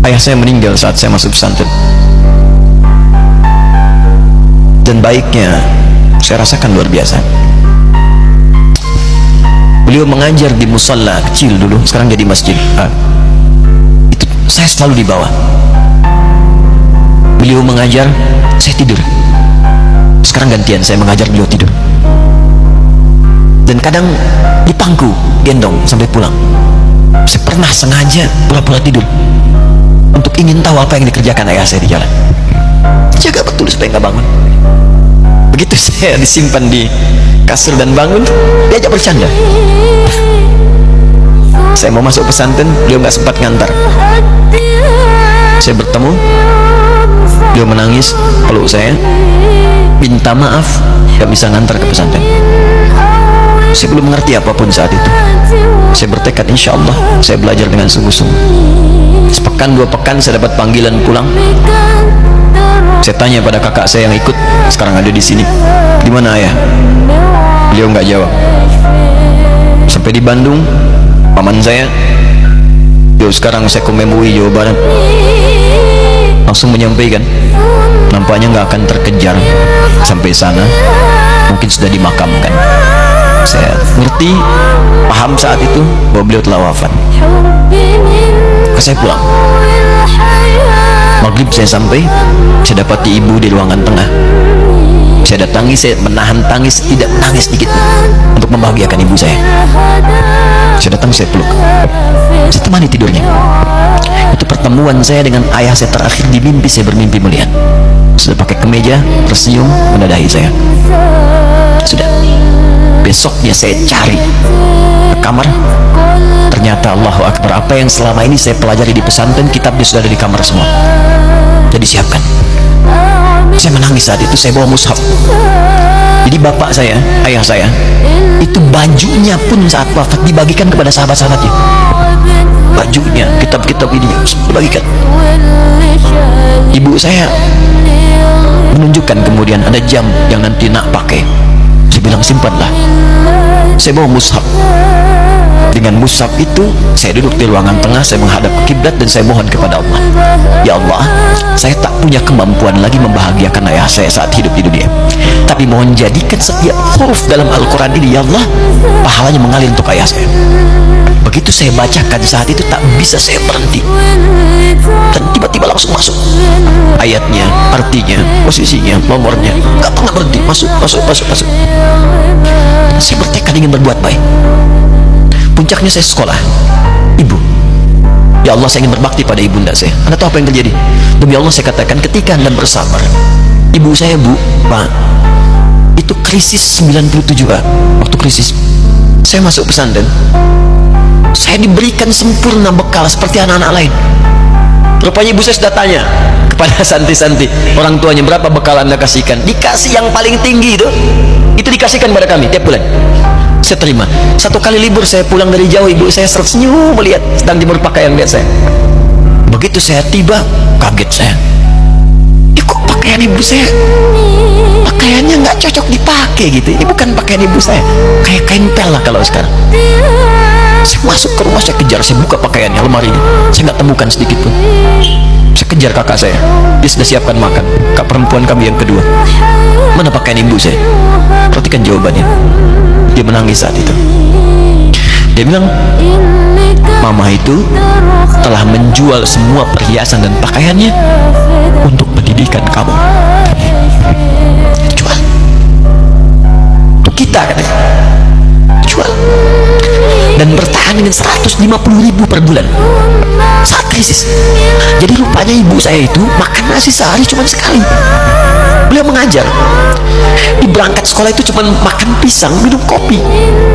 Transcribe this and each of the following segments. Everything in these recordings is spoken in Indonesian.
Ayah saya meninggal saat saya masuk pesantren, dan baiknya saya rasakan luar biasa. Beliau mengajar di musalla kecil dulu, sekarang jadi masjid. Itu saya selalu di bawah. Beliau mengajar, saya tidur. Sekarang gantian, saya mengajar, beliau tidur. Dan kadang di pangku, gendong sampai pulang. Saya pernah sengaja pura-pura tidur untuk ingin tahu apa yang dikerjakan ayah saya di jalan. Jaga betul supaya nggak bangun. Begitu saya disimpan di kasur dan bangun, diajak bercanda. Saya mau masuk pesantren, beliau nggak sempat ngantar. Saya bertemu, beliau menangis, peluk saya, minta maaf nggak bisa ngantar ke pesantren. Saya belum mengerti apapun saat itu. Saya bertekad, insya Allah saya belajar dengan sungguh-sungguh. Sepekan 2 pekan saya dapat panggilan pulang. Saya tanya pada kakak saya yang ikut, sekarang ada di sini, di mana ayah? Beliau nggak jawab. Sampai di Bandung, paman saya, yo sekarang saya ke MUI Jawa Barat, langsung menyampaikan, nampaknya nggak akan terkejar sampai sana, mungkin sudah dimakamkan. Saya ngerti, paham saat itu bahwa beliau telah wafat. Maka saya pulang. Maghrib saya sampai, saya dapati ibu di ruangan tengah. Saya datangi, saya menahan tangis, tidak nangis sedikit untuk membahagiakan ibu saya. Saya datang, saya peluk, saya temani tidurnya. Itu pertemuan saya dengan ayah saya terakhir di mimpi. Saya bermimpi melihat sudah pakai kemeja, tersenyum, menadahi saya. Sudah. Besoknya saya cari ke kamar, ternyata Allahu Akbar, apa yang selama ini saya pelajari di pesantren, kitabnya sudah ada di kamar semua, jadi siapkan. Saya menangis saat itu. Saya bawa mushaf. Jadi bapak saya, ayah saya, itu bajunya pun saat wafat dibagikan kepada sahabat-sahabatnya. Bajunya, kitab-kitab ini dibagikan. Ibu saya menunjukkan kemudian ada jam yang nanti nak pakai. Saya bilang, simpanlah. Saya bawa mushaf. Dengan mushaf itu saya duduk di ruangan tengah, saya menghadap ke kiblat dan saya mohon kepada Allah, ya Allah, saya tak punya kemampuan lagi membahagiakan ayah saya saat hidup di dunia, tapi mohon jadikan setiap huruf dalam Al-Quran ini, ya Allah, pahalanya mengalir untuk ayah saya. Begitu saya bacakan saat itu, tak bisa saya berhenti, dan tiba-tiba langsung masuk ayatnya, artinya, posisinya, nomornya, gak pernah berhenti, masuk. Saya bertekad ingin berbuat baik. Puncaknya saya sekolah. Ibu, ya Allah, saya ingin berbakti pada ibunda saya. Anda tahu apa yang terjadi? Demi Allah saya katakan, ketika Anda bersabar, ibu saya, Bu, Pak, itu krisis 97, Pak. Waktu krisis saya masuk pesantren, saya diberikan sempurna bekal seperti anak-anak lain. Rupanya ibu saya sudah tanya kepada santri-santri, orang tuanya, berapa bekal Anda kasihkan? Dikasih yang paling tinggi itu dikasihkan pada kami tiap bulan. Saya terima. 1 kali libur saya pulang dari jauh, ibu saya tersenyum melihat sedang jemur pakaian lihat saya. Begitu saya tiba, kaget saya. Kok pakaian ibu saya, pakaiannya nggak cocok dipakai gitu. Ini bukan pakaian ibu saya, kayak kain pel lah kalau sekarang. Saya masuk ke rumah, saya kejar, saya buka pakaiannya, lemarinya, saya nggak temukan sedikit pun. Saya kejar kakak saya, dia sudah siapkan makan. Kak perempuan kami yang kedua, mana pakaian ibu saya? Perhatikan jawabannya. Dia menangis saat itu. Dia bilang, mama itu telah menjual semua perhiasan dan pakaiannya untuk pendidikan kamu. Jual untuk kita, katanya. Jual. Dan bertahan dengan 150.000 per bulan saat krisis. Jadi rupanya ibu saya itu makan nasi sehari cuma sekali. Beliau mengajar, di berangkat sekolah itu cuma makan pisang, minum kopi,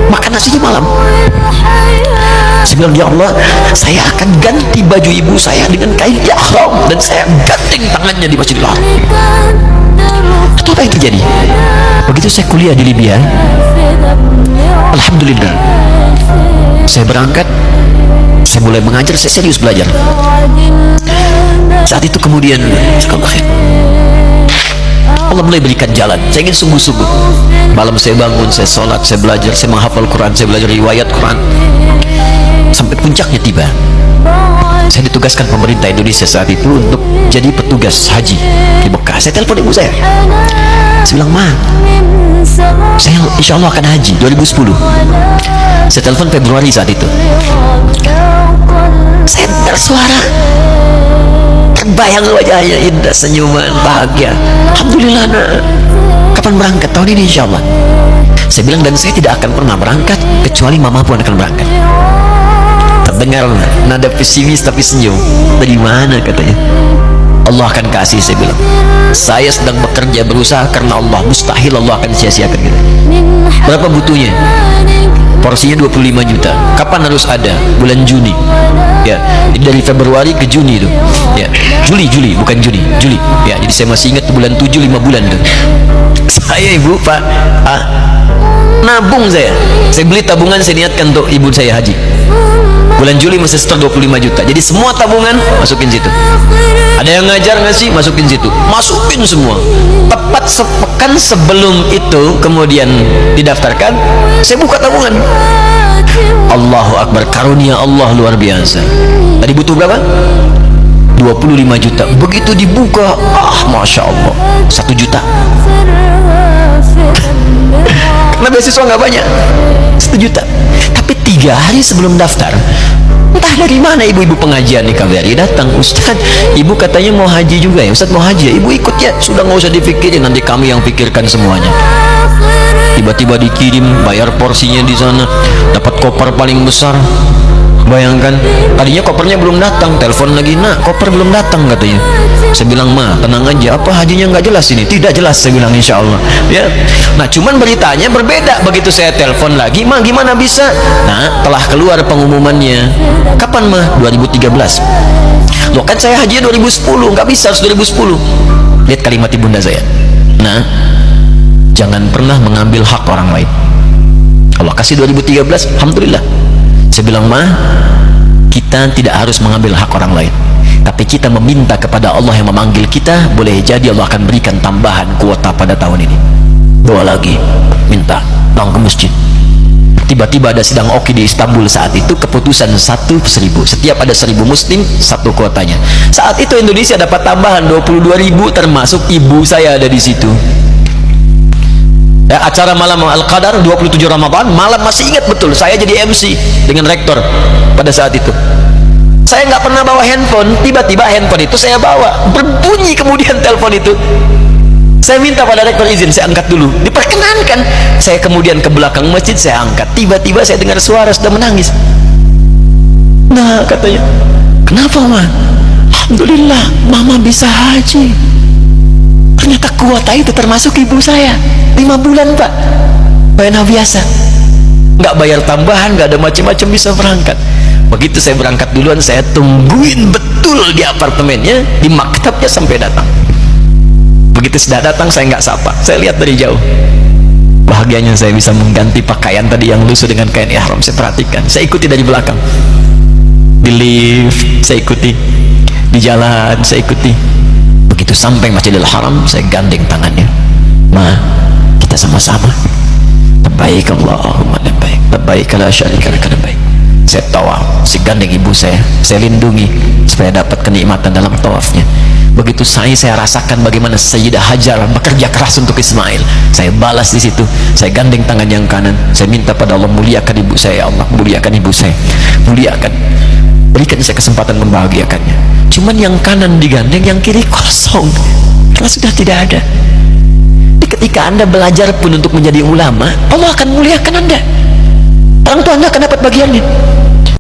makan nasinya malam. Saya bilang, ya Allah, saya akan ganti baju ibu saya dengan kain ihram, dan saya ganting tangannya di Masjidil Haram. Itu apa yang terjadi? Begitu saya kuliah di Libya, alhamdulillah, saya berangkat, saya mulai mengajar, saya serius belajar. Saat itu kemudian Allah mulai berikan jalan. Saya ingin sungguh-sungguh. Malam saya bangun, saya sholat, saya belajar, saya menghafal Quran, saya belajar riwayat Quran. sampai puncaknya tiba. Saya ditugaskan pemerintah Indonesia saat itu untuk jadi petugas haji di Mekah. Saya telepon ibu saya. Saya bilang, "Ma, saya insya Allah akan haji 2010." Saya telepon Februari saat itu. Saya dengar suara, terbayang wajahnya, indah, senyuman, bahagia. "Alhamdulillah, nak. Kapan berangkat?" "Tahun ini insya Allah." Saya bilang, "Dan saya tidak akan pernah berangkat kecuali mama pun akan berangkat." Terdengar nada pesimis tapi senyum. "Dari mana?" katanya. "Allah akan kasih," saya bilang. "Saya sedang bekerja berusaha karena Allah, mustahil Allah akan sia-siakan kita." "Berapa butuhnya?" "Porsinya 25 juta. Kapan harus ada?" "Bulan Juni." Ya, dari Februari ke Juni itu. Ya, Juli bukan Juni, Juli. Ya, jadi saya masih ingat bulan 7, 5 bulan itu. Saya, ibu, Pak, nabung saya beli tabungan, saya niatkan untuk ibu saya haji. Bulan Juli masih setor 25 juta. Jadi semua tabungan masukin situ. Ada yang ngajar ngasih, masukin situ. Masukin semua. Tepat sepekan sebelum itu kemudian didaftarkan, saya buka tabungan. Allahu Akbar, karunia Allah luar biasa. Tadi butuh berapa? 25 juta. Begitu dibuka, Masya Allah, 1 juta. Karena beasiswa nggak banyak, 1 juta. Tapi 3 hari sebelum daftar, entah dari mana ibu-ibu pengajian di KBRI datang, "Ustaz, ibu katanya mau haji juga ya?" "Ustaz, mau haji ya?" "Ibu ikut ya." "Sudah, nggak usah dipikirin, nanti kami yang pikirkan semuanya." Tiba-tiba dikirim, bayar porsinya di sana, dapat koper paling besar. Bayangkan, tadinya kopernya belum datang, telepon lagi, "Nak, koper belum datang," katanya. Saya bilang, "Ma, tenang aja, apa hajinya nggak jelas ini?" "Tidak jelas," saya bilang, "insya Allah." Ya, nah cuman beritanya berbeda. Begitu saya telepon lagi, "Ma, gimana bisa?" Nah, telah keluar pengumumannya. "Kapan, Ma?" 2013. "Loh, kan saya haji 2010, nggak bisa, harus 2010. Lihat kalimat ibunda saya. "Nah, jangan pernah mengambil hak orang lain. Allah kasih 2013, alhamdulillah." Saya bilang, "Ma, kita tidak harus mengambil hak orang lain, tapi kita meminta kepada Allah yang memanggil kita. Boleh jadi Allah akan berikan tambahan kuota pada tahun ini. Doa lagi, minta, datang ke masjid." Tiba-tiba ada sidang oki di Istanbul saat itu, keputusan 1/1000. Setiap ada 1000 muslim, 1 kuotanya. Saat itu Indonesia dapat tambahan 22.000, termasuk ibu saya ada di situ. Ya, acara malam Al-Qadar 27 Ramadan malam, masih ingat betul, saya jadi MC dengan rektor pada saat itu. Saya nggak pernah bawa handphone, tiba-tiba handphone itu saya bawa, berbunyi kemudian telepon itu. Saya minta pada rektor izin, saya angkat dulu, diperkenankan. Saya kemudian ke belakang masjid, saya angkat, tiba-tiba saya dengar suara sudah menangis. "Nah," katanya, "kenapa, Ma?" "Alhamdulillah, Mama bisa haji." Ternyata kuota itu termasuk ibu saya 5 bulan, Pak. Bayar biasa, nggak bayar tambahan, nggak ada macam-macam, bisa berangkat. Begitu saya berangkat duluan, saya tungguin betul di apartemennya, di maktabnya sampai datang. Begitu sudah datang, saya nggak sapa, saya lihat dari jauh. Bahagianya saya bisa mengganti pakaian tadi yang lusuh dengan kain ihram. Saya perhatikan, saya ikuti dari belakang, di lift saya ikuti, di jalan saya ikuti. Begitu sampai Masjidil Haram, saya gandeng tangannya. "Ma, kita sama-sama. Labbaik Allahumma labbaik, labbaik la syarika laka labbaik." Saya tawaf, saya gandeng ibu saya lindungi supaya dapat kenikmatan dalam tawafnya. Begitu saya rasakan bagaimana Sayyidah Hajar bekerja keras untuk Ismail, saya balas di situ. Saya gandeng tangan yang kanan, saya minta pada Allah, muliakan ibu saya, ya Allah, muliakan ibu saya, muliakan, berikan saya kesempatan membahagiakannya. Cuman yang kanan digandeng, yang kiri kosong, karena sudah tidak ada. Jadi ketika Anda belajar pun untuk menjadi ulama, Allah akan muliakan Anda. Orang tua Anda akan dapat bagiannya.